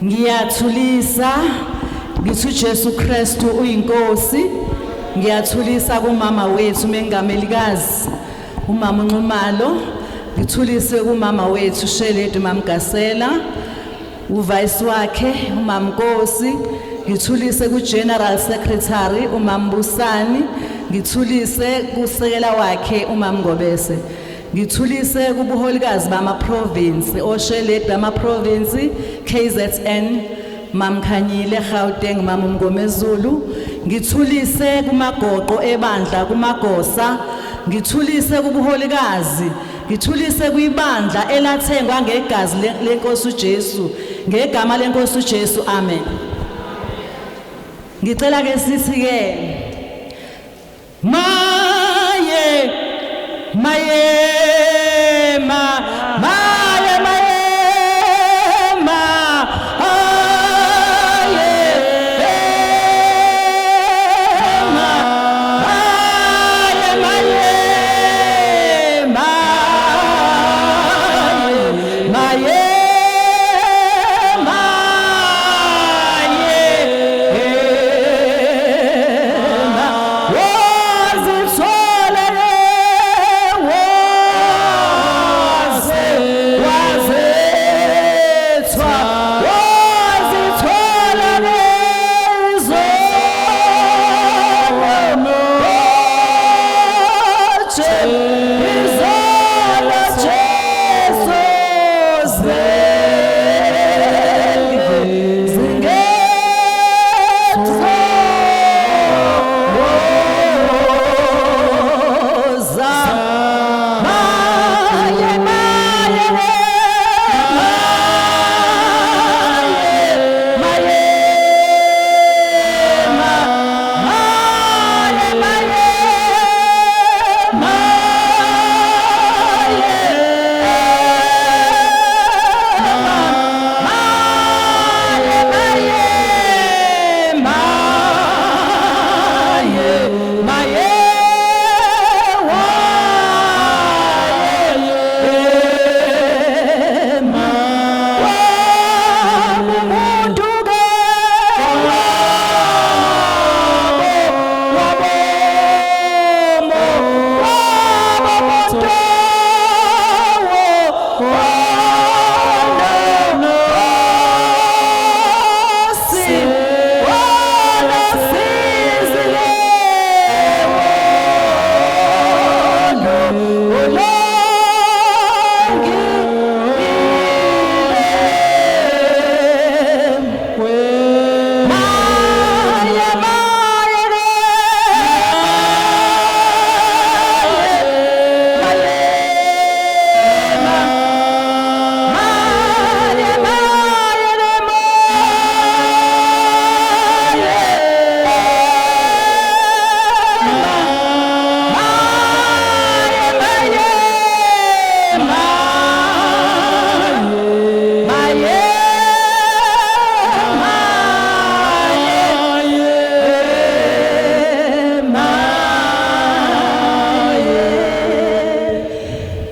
Ngiyathulisa ngithi uJesu Kristu uyinkosi. Ngiyathulisa kumama wethu mengamelikazi umama uNxumalo. Ngithulise kumama wethu Sheledi Mamgasela, uvice wakhe umama Nkosi. Ngithulise kuGeneral Secretary umama Busani. Ngithulise kusekela wakhe umama Ngobese. Ngithulise kubuholikazi bama province oSheledi bama province KZN Mam Khanyile Gauteng Mama Mngomezulu. Ngithulise kumagoqo ebandla kumagosa. Ngithulise kubuholikazi. Ngithulise kuyibandla elathengwa ngegazi lenkosi uJesu ngegama lenkosi uJesu. Amen. Ngicela ke sithi ke maye maye ma maye maye ma aye ma maye maye ma maye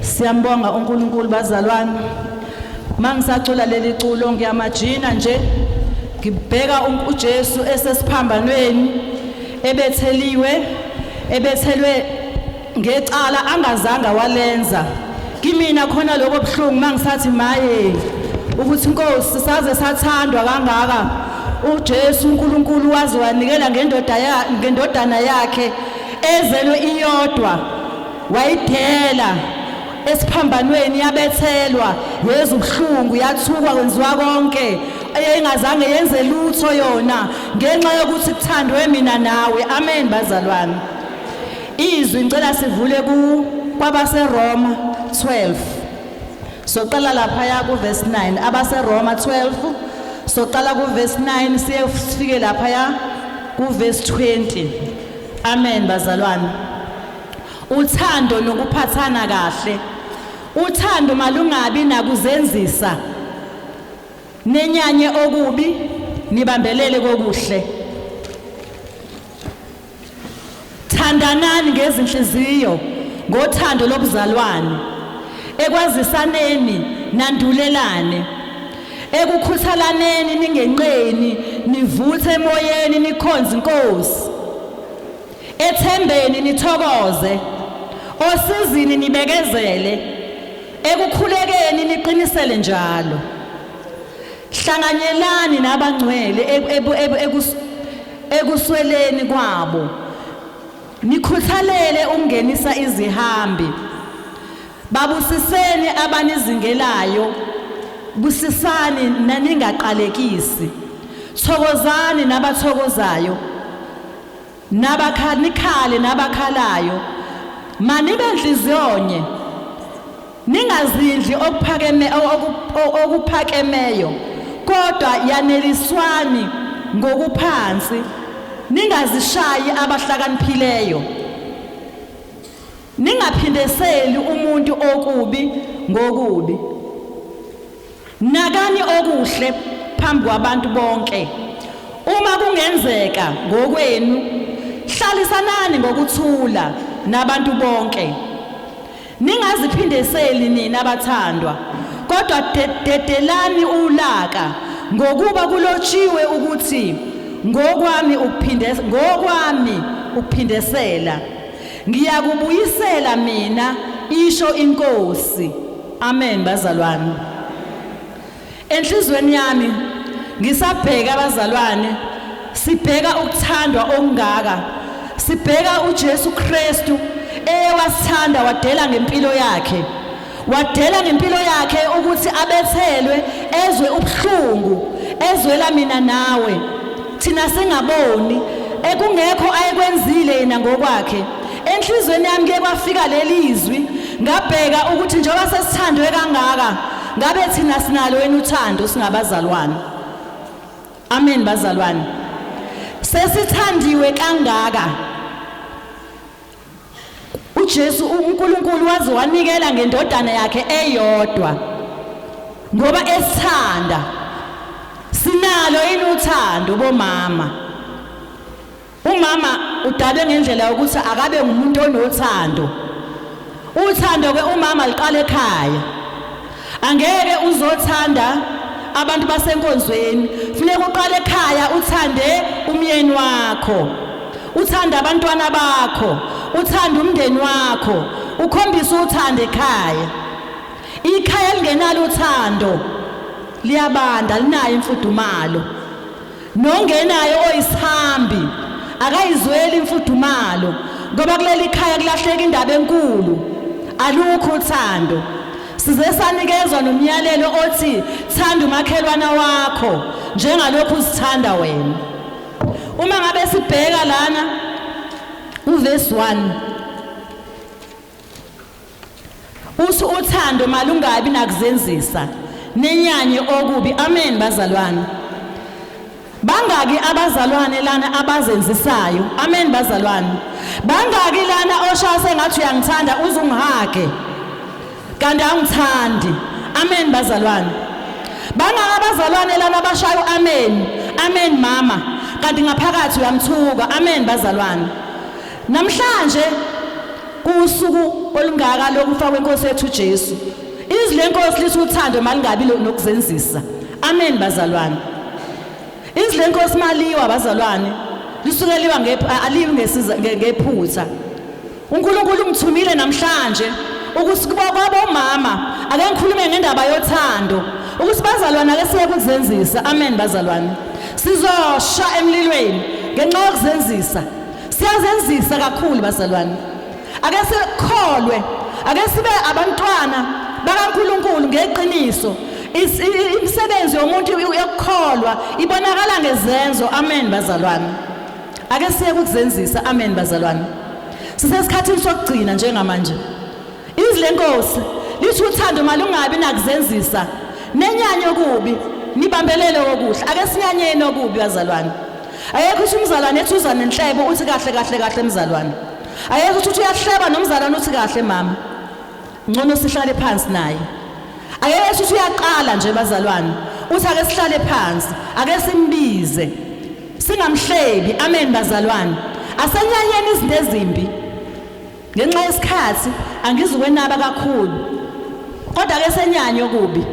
Siyambonga uNkulunkulu bazalwane. Mangisacula leli culo ngiyamajina nje ngibheka uJesu esesiphambanweni ebethelwe ngecala angazanga walenza. Kimina khona lokho buhlungu mangisathi maye ukuthi inkosi saze sathandwa kangaka uJesu uNkulunkulu wazi wanikela ngendodana yakhe ezelwe iyodwa wayidela esiphambanweni yabethelwa yeza ubuhlungu yathukwa kwenziwa konke engazange yenze lutho yona ngenxa yokuthi kuthandwe mina nawe. Amen bazalwane. Izwi ngicela sivule kwabase Roma 12. Soqala lapha ya ku verse 9 abase Roma 12. Soqala ku verse 9 siyefike lapha ya ku verse 20. Amen bazalwane. Uthando nokuphathana kahle. Uthando malungabi nakuzenzisa. Nenyanye okubi nibambelele kokuhle. Thandanani ngezinhliziyo ngothando lobuzalwane. Ekwazisaneni nandulelane. ekukhuthalaneni ningenqeni nivuthe emoyeni nikhonze inkosi ethembeni nithokoze osizini nibekezele ekukhulekeni niqinisele njalo hlanganyelani nabangcwele ekusweleni kwabo nikhuthalele ukungenisa izihambi babusiseni abanizingelayo busisani naningaqalekisi thokozani nabathokozayo nikhale nabakhalayo manibe enhliziyonye ningazidli okuphakemeyo kodwa yaneliswani ngokuphansi ningazishayi abahlakaniphileyo ningaphindeseli umuntu okubi ngokubi nakani okuhle phambi kwabantu bonke uma kungenzeka ngokwenu hlalisanani ngokuthula nabantu bonke ningaziphindeseli nina abathandwa kodwa dedelani ulaka ngokuba kulotshiwe ukuthi ngokwami ukuphindesela ngiyakubuyisela mina isho inkosi amen bazalwane enhlizweni yami ngisabheka abazalwane sibheka ukuthandwa okungaka sibheka uJesu Kristu ewasithanda wadela ngempilo yakhe ukuthi abethelwe ezwe ubuhlungu ezwela mina nawe thina singaboni ekungekho ayekwenzile yena ngokwakhe enhlizweni yami ke kwafika lelizwi ngabheka ukuthi njengoba sesithandwe kangaka ngabe thina sinalo wena uthando singabazalwane amen bazalwane sesithandiwe kangaka uJesu uNkulunkulu waze wanikela ngendodana yakhe eyodwa ngoba esithanda sinalo yini uthando bomama umama udalwe ngendlela yokuthi akabe ngumuntu onothando uthando ke umama liqala ekhaya angeke uzothanda abantu basenkonzweni kufanele uqale ekhaya uthande umyeni wakho uthanda abantwana bakho uthanda umndeni wakho ukhombisa uthando ekhaya ikhaya lingenalo uthando liyabanda linayo imfudumalo nongenayo oyisihambi akayizweli imfudumalo ngoba kuleli khaya kulahleka indaba enkulu alukho uthando size sanikezwa nomyalelo othi thanda umakhelwana wakho njengalokhu uzithanda wena uma ngabe sibheka lana uverse 1 usu uthando malungabi nakuzenzisa nenyanye okubi amen bazalwane bangaki abazalwane lana abazenzisayo amen bazalwane bangaki lana oshaya sengathi uyangithanda uzungihage kanti angithandi amen bazalwane bangaki abazalwane lana abashayo amen mama kanti ngaphakathi uyamthuka amen bazalwane namhlanje kusuku olungaka lokufa kwenkosi yethu Jesu izwi lenkosi lithi uthando malingabi nokuzenzisa amen bazalwane izwi lenkosi maliwa bazalwane lisukeliwa aliwi ngephutha uNkulunkulu umthumile namhlanje ukuthi kuba kwabomama ake ngikhulume ngendaba yothando ukuthi bazalwane ake siye kuzenzisa amen bazalwane sizosha emlilweni ngenxa yokuzenzisa siyazenzisa kakhulu bazalwane ake sikholwe ake sibe abantwana bakaNkulunkulu ngeqiniso imisebenzi yomuntu yokukholwa ibonakala ngezenzo amen bazalwane ake siye kuzenzisa amen bazalwane sisesikhathini sokugcina njengamanje izwi lenkosi lithi uthando malungabi nakuzenzisa nenyanye okubi nibambelele okuhle ake sinyanyeni okubi bazalwane ayekho ukuthi umzalwane ethi uza nenhlebo uthi kahle mzalwane ayekho ukuthi uyahleba nomzalwane uthi kahle mama ngcono sihlale phansi naye ayekho ukuthi uyaqala nje bazalwane uthi ake sihlale phansi ake simbize singamhlebi amen bazalwane asenyanyeni izinto ezimbi ngenxa yesikhathi angizukwenaba kakhulu kodwa ake senyanye okubi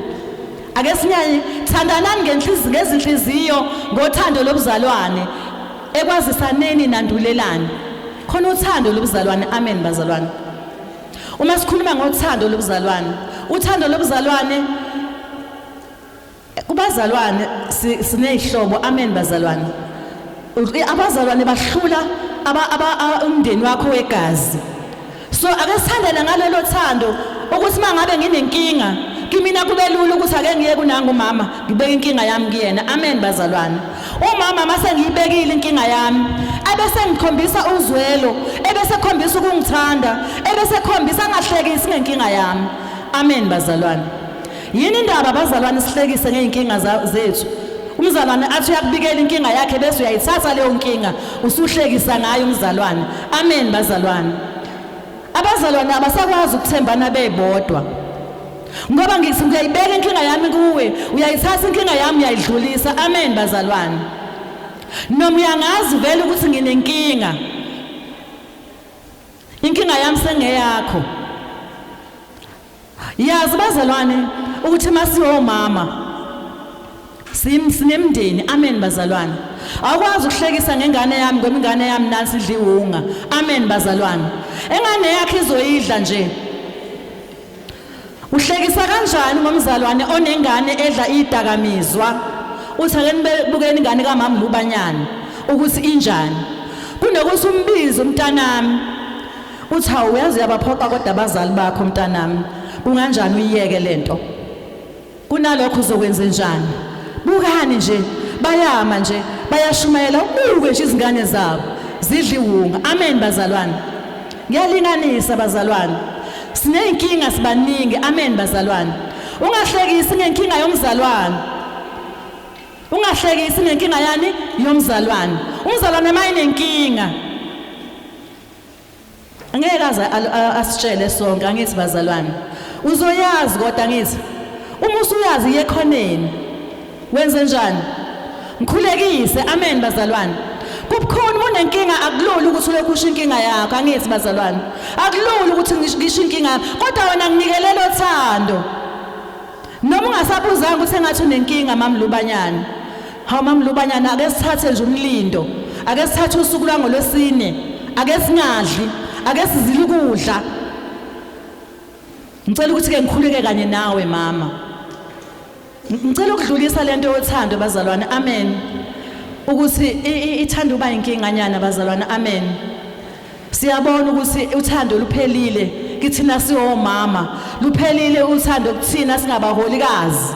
ake sinyaye thandanani ngezinhliziyo ngothando lobuzalwane ekwazisaneni nandulelani khona uthando lobuzalwane amen bazalwane uma sikhuluma ngothando lobuzalwane uthando lobuzalwane kubazalwane sinezihlobo amen bazalwane abazalwane bahlula umndeni wakho wegazi so ake sithandane ngalelo thando ukuthi mangabe nginenkinga kimina kube lula ukuthi ake ngiye kunanga umama ngibeke inkinga yami kuyena amen bazalwane umama mase ngiyibekile inkinga yami ebese ngikhombisa uzwelo ebese khombisa ukungithanda ebese khombisa ngahlekisi ngenkinga yami amen bazalwane yini indaba bazalwane sihlekise ngeinkinga zethu umzalwane athi uyakubikela inkinga yakhe bese uyayithatha leyo nkinga usuhlekisa ngayo umzalwane amen bazalwane abazalwane abasakwazi ukuthembana bebodwa ngoba ngithi ngiyayibeka inkinga yami kuwe uyayithatha inkinga yami uyayidlulisa amen bazalwane noma uyangazi vele ukuthi nginenkinga inkinga yami sengeyakho yazi bazalwane ukuthi masiwo mama sinemndeni amen bazalwane awukwazi ukuhlekisa ngengane yami ngoba ingane yami nansi idliwunga amen bazalwane engane yakhe izoyidla nje uhlekisa kanjani ngomzalwane onengane edla idakamizwa uthi ake nibukeni ingane kaMama Lubanyana ukuthi injani kunokuthi umbizo umntanami uthi hawu uyazi yabaphoqa kodwa abazali bakho mntanami kunganjani uyiyeke lento kunalokho uzokwenza njani bukani nje bayama nje bayashumayela ubuke nje izingane zabo zidliwunga amen bazalwane ngiyalinganisa bazalwane sineyinkinga sibaningi amen bazalwane ungahlekisi ngenkinga yomzalwane ungahlekisi ngenkinga yani yomzalwane umzalwane mayinenkinga angeke asitshele sonke angithi bazalwane uzoyazi kodwa ngithi uma usuyazi yekhoneni wenze njani ngikhulekise amen bazalwane kubukhona unenkinga akulula ukuthi uyokusha inkinga yakho angithi bazalwane akulula ukuthi ngisho inkinga kodwa wena nginikelelo thando noma ungasabuzanga ukuthi engathi unenkinga Mama Lubanyana hawu Mama Lubanyana ake sithathe nje umlindo ake sithathe usuku lwangolwesine ake singadli ake sizile ukudla ngicela ukuthi ke ngikhuleke kanye nawe mama ngicela ukudlulisa lento yothando bazalwane amen ukuthi ithanda uba inkinganyana bazalwane amen siyabona ukuthi uthando luphelile kithina siwomama luphelile uthando kuthina singabaholikazi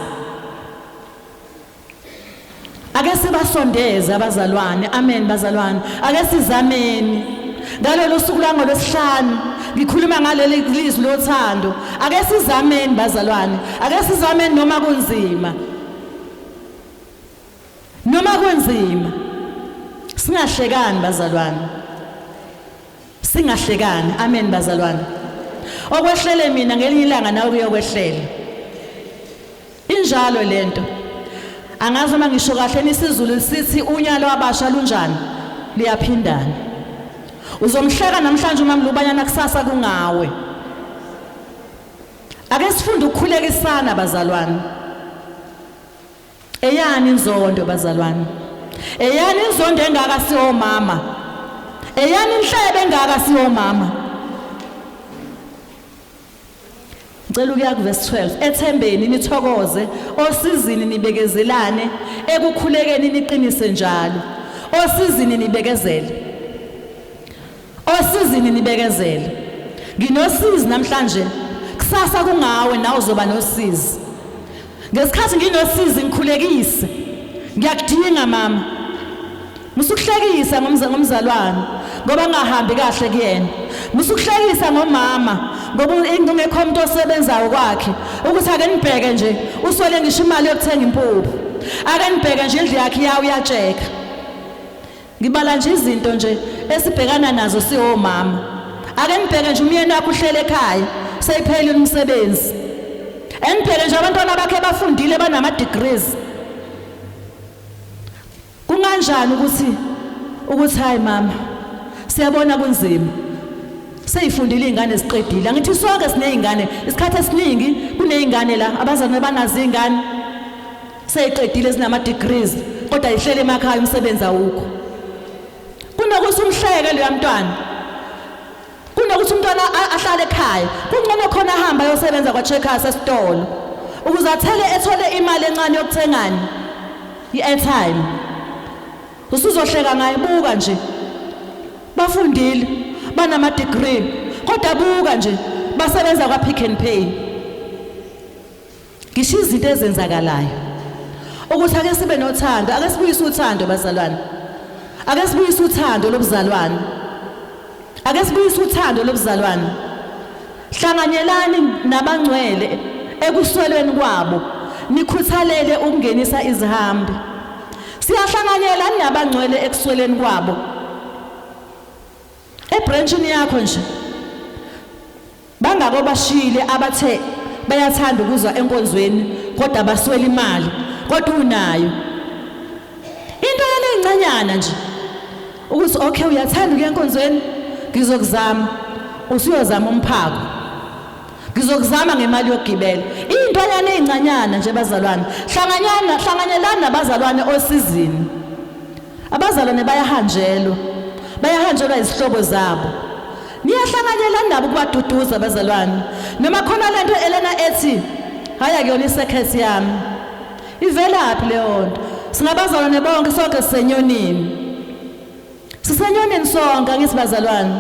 ake sibasondeze abazalwane amen bazalwane ake sizameni ngalelo suku langolwesihlanu ngikhuluma ngaleli lizwi lothando ake sizameni bazalwane ake sizameni noma kunzima singahlekani bazalwane singahlekani amen bazalwane okwehlele mina ngelinye ilanga nawe kuyokwehlela injalo lento angazi uma ngisho kahle nisizulu sithi unyalo wabasha lunjani liyaphindana uzomhleka namhlanje uMama Lubanyana kusasa kungawe ake sifunde ukukhulekisana bazalwane eyani inzondo bazalwane eyani inzondo engaka siwomama eyani inhlebe engaka siwomama ngicela ukuya kuverse 12 ethembeni nithokoze osizini nibekezelane ekukhulekeni niqinise njalo osizini nibekezele nginosizi namhlanje kusasa kungawe nawe uzoba nosizi ngesikhathi nginosizi ngikhulekise ngiyakudinga mama musukuhlekisa ngomzalwane ngoba ngahambi kahle kuyena musukuhlekisa ngomama ngoba ingekho umuntu osebenzayo kwakhe ukuthi ake nibheke nje usole ngisho imali yokuthenga impuphu ake nibheke nje indlu yakhe yawo uyatsheka ngibala nje izinto nje esibhekana nazo siwomama ake nibheke nje umyeni wakhe uhlele ekhaya seyiphelile umsebenzi enibheke nje abantwana bakhe bafundile banama degrees kunganjani ukuthi hayi mama siyabona kunzima seyifundile izingane ziqedile angithi sonke sinezingane isikhathi esiningi kunezingane la abazali banazo izingane seyiqedile ezinama degrees kodwa ihlele emakhaya umsebenzi awukho. Kunokuthi umhleke leya mntwana, kunokuthi umntwana ahlale ekhaya, kungcono khona ahamba ayosebenza kwa Checkers esitolo ukuze ethole imali encane yokuthengani i-airtime. Usuzohleka ngaye, buka nje bafundile banama degree kodwa buka nje basebenza kwa Pick n Pay. Ngisho izinto ezenzakalayo ukuthi ake sibe nothando, ake sibuyise uthando bazalwane, ake sibuyise uthando lobuzalwane, ake sibuyise uthando lobuzalwane. Hlanganyelani nabangcwele ekuswelweni kwabo, nikhuthalele ukungenisa izihambi. Siyahlanganyela nabangcwele ekuswelweni kwabo. Ebranchini yakho nje bangako bashile abathe bayathanda ukuzwa enkonzweni kodwa baswela imali, kodwa unayo into encanyana nje ukuthi okay uyathanda ukuya enkonzweni, ngizokuzama, usuyozama umphako, ngizokuzama ngemali yokugibela. Into encanyana nje bazalwane, hlanganyelana nabazalwane osizini. Abazalwane bayahanjelwa izihlobo zabo, niyahlanganyelana nabo kubaduduza bazalwane. Noma khona lento elena ethi haya kuyona isekhethi yami, ivelaphi leyo nto? Singabazalwane bonke sonke sisenyonini, sisenyonini sonke angithi bazalwane.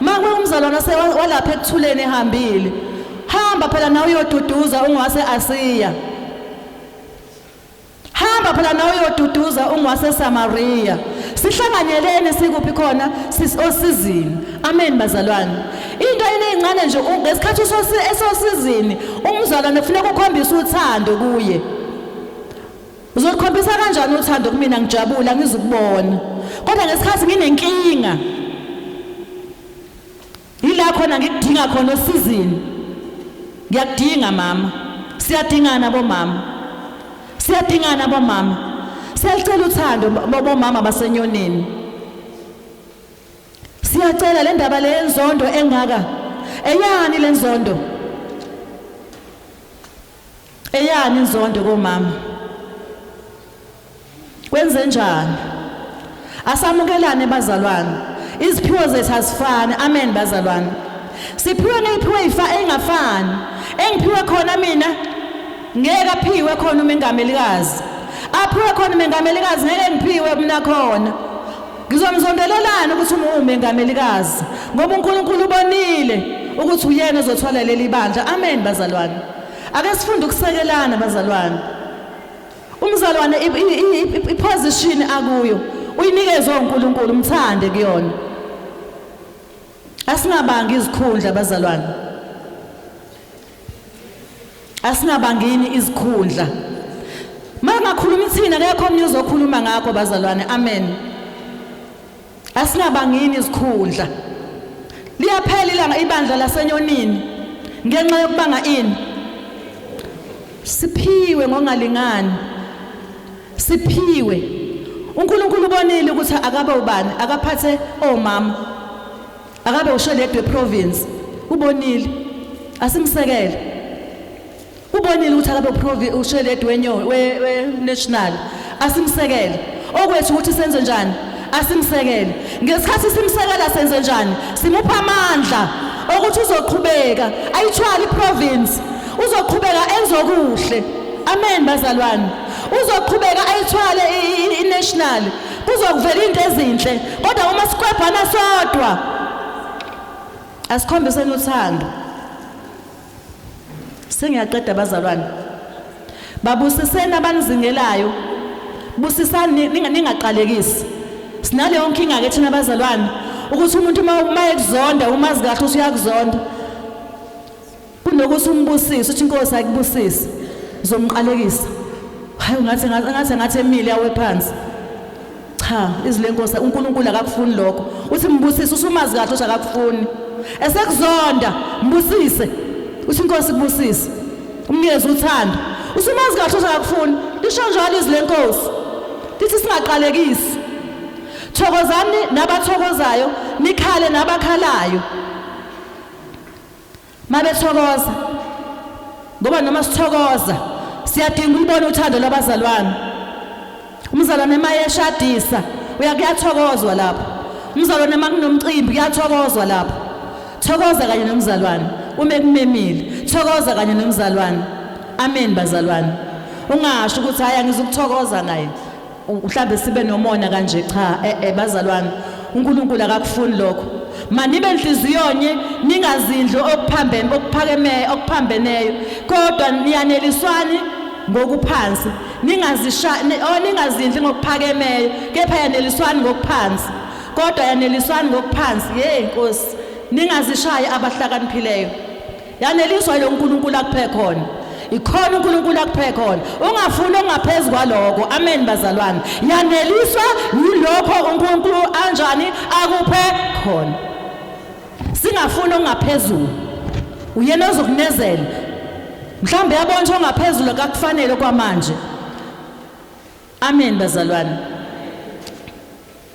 Manje umzalwane walapha ekuthuleni ehambile, hamba phela nawe uyoduduza ungwase Asiya, hamba phela nawe uyoduduza ungwase Samaria. Sihlanganyelene sikuphi khona osizini. Amen bazalwane. Into encane nje ngesikhathi esosizini umzalwane kufanele ukukhombisa uthando kuye. Uzokhombisa kanjani uthando kumina? Ngijabula ngizukubona kodwa ngesikhathi nginenkinga, yila khona ngikudinga khona osizini. Ngiyakudinga mama, siyadingana bomama, siyadingana bomama. Siyacela uthando bomama basenyonini. Siyacela le ndaba le enzondo engaka, eyani le nzondo, eyani inzondo komama? Kwenze njani? Asamukelane bazalwane, iziphiwo zethu azifani. Amen bazalwane. Siphiwe ngiphiwe engafani. Engiphiwe khona mina ngeke aphiwe khona umengamelikazi, aphiwe khona umengamelikazi ngeke ngiphiwe mina khona. Ngizomzondelelana ukuthi umengamelikazi ngoba uNkulunkulu ubonile ukuthi uyena ozothwala leli bandla. Amen bazalwane. Ake sifunde ukusekelana bazalwane. Umzalwane iposition akuyo uyinikezwe uNkulunkulu, umthande kuyona. Asingabangi izikhundla bazalwane, asingabangini izikhundla. Mangakhuluma ithina akekho omnye uzokhuluma ngakho bazalwane. Amen. Asingabangini izikhundla. Liyaphela ilanga ibandla lasenyonini ngenxa yokubanga ini. Siphiwe ngongalingani, siphiwe. uNkulunkulu ubonile ukuthi akabe ubani, akaphathe omama, akabe uSheledwe province. Ubonile, asimsekele. Ubonile ukuthi akabe uSheledwe we national, asimsekele. Okwethu ukuthi senze njani? Asimsekele. Ngesikhathi simsekela senze njani? Simupha amandla ukuthi uzoqhubeka ayithwala iprovince, uzoqhubeka enze okuhle. Amen bazalwane. Uzoqhubeka ayithwale inational, kuzokuvela into ezinhle. Kodwa uma sikwebhana sodwa asikhombiseni uthando. Sengiyaqeda bazalwane. Babusiseni abanizingelayo, busisani ningaqalekisi. Sinale yonke inkinga thina bazalwane ukuthi umuntu uma ekuzonda umazi kahle ukuthi uyakuzonda, kunokuthi umbusise uthi inkosi akubusise uzomqalekisa. Hayi ngathi emile yawe phansi. Cha, izilenkosi uNkulunkulu akakufuni lokho. Uthi mbusise usumazi kahle ukuthi akakufuni. Esekuzonda mbusise uthi inkosi kubusise, umnikeze uthando. Usumazi kahle ukuthi akakufuni. Lisho njalo izilenkosi lithi singaqalekisi. Thokozani nabathokozayo, nikhale nabakhalayo. Mabethokoza ngoba noma sithokoza siyadinga ukubona uthando lwabazalwane. Umzalwane mayeshadisa kuyathokozwa lapho. Umzalwane makunomcimbi kuyathokozwa lapho. Thokoza kanye nomzalwane. Uma kumemile, thokoza kanye nomzalwane. Amen bazalwane. Ungasho ukuthi haya ngizokuthokoza naye. Mhlambe sibe nomona kanje cha bazalwane. uNkulunkulu akakufuni lokho. Manibe enhliziyonye ningazindlu okuphambeneyo kodwa niyaneliswani ngokuphansi. Ningazindli ngokuphakemeyo kepha yaneliswani ngokuphansi. Kodwa yaneliswani ngokuphansi. Nkosi, ningazishayi abahlakaniphileyo. Yaneliswa lo uNkulunkulu akuphe khona. Ikhona uNkulunkulu akuphe khona. Ungafuni ongaphezulu kwaloko. Amen bazalwane. Yaneliswa yilokho uNkulunkulu anjani akuphe khona. Singafuni ongaphezulu. Uyena ozokunezela. Mhlambe yabona ongaphezulu akakufanele kwamanje. Amen bazalwane.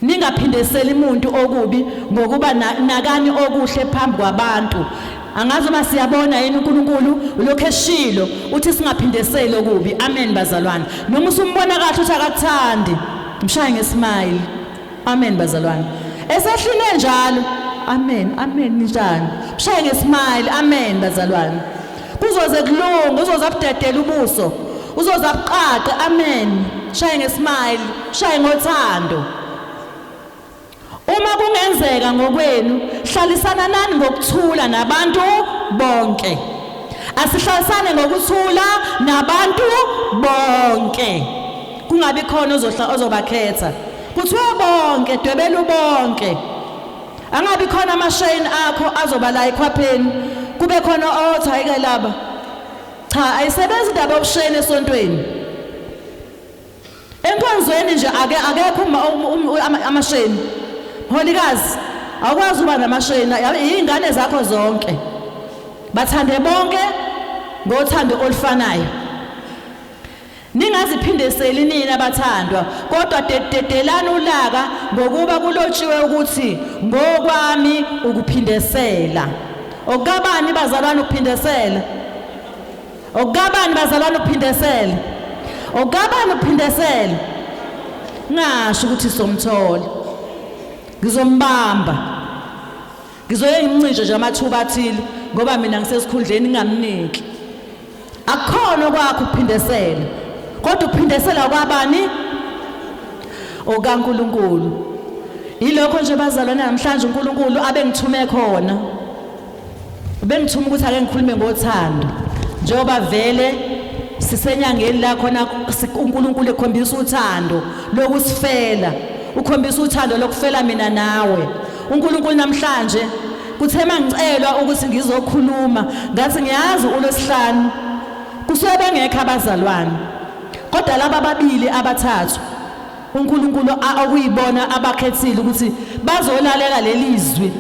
Ningaphindiseli umuntu okubi ngokuba nakani okuhle phambi kwabantu. Angazi uma siyabona yini uNkulunkulu ulokho eshilo uthi singaphindiseli okubi. Amen bazalwane. Noma usumbona kahle uthi akakuthandi, mshaye ngesmile. Amen bazalwane. Esehline njalo. Amen njani. Mshaye ngesmile. Amen bazalwane. Kuzoze kulunga, uzoza abudedela ubuso. Uzoza abuqaqe. Amen. Mshaye ngesmile, mshaye ngothando. Uma kungenzeka ngokwenu, hlalisana nani ngokuthula nabantu bonke. Asihlalisane ngokuthula nabantu bonke. Kungabi khona ozobakhetha. Kuthiwe bonke, dwebela bonke. Angabi khona amashayini akho azoba la ekhwapheni. Kube khona othi ayike laba. Cha, ayisebenzi indaba yobushayini esontweni. Enkonzweni nje akekho amashayini. Mholikazi, awukwazi uba namashayini, izingane zakho zonke. Bathande bonke ngothando olufanayo. Ningaziphindiseli nina bathandwa, kodwa dedelani ulaka ngokuba kulotshiwe ukuthi ngokwami ukuphindisela. Okukabani bazalwane ukuphindisela? Okukabani bazalwane ukuphindisela? Okukabani ukuphindisela? Ngasho ukuthi somthola. Ngizombamba. Ngizoye ngimncinje nje amathuba athile ngoba mina ngisesikhundleni ngingamniki. Akukhona okwakho ukuphindisela. Kodwa ukuphindisela kwabani? OkaNkulunkulu. Yilokho nje bazalwane namhlanje uNkulunkulu abengithume khona. Bengithuma ukuthi ake ngikhulume ngothando. Njengoba vele sisenyangeni la khona uNkulunkulu ekhombisa uthando lokusifela. Ukhombisa uthando lokufela mina nawe. uNkulunkulu namhlanje kuthe mangicelwa ukuthi ngizokhuluma ngathi ngiyazi uLwesihlanu kusuke bengekho abazalwane. Kodwa laba ababili abathathu uNkulunkulu okuyibona abakhethile ukuthi bazolalela lelizwi.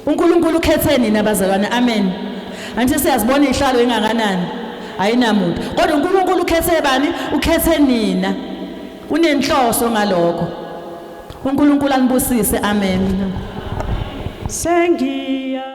uNkulunkulu ukhethe nina abazalwane. Amen. Anthi siyazibona ihlalo engakanani ayinamuntu. Kodwa uNkulunkulu ukhethe bani? Ukhethe nina. Unenhloso ngalokho. uNkulunkulu anibusise. Amen. Sengiya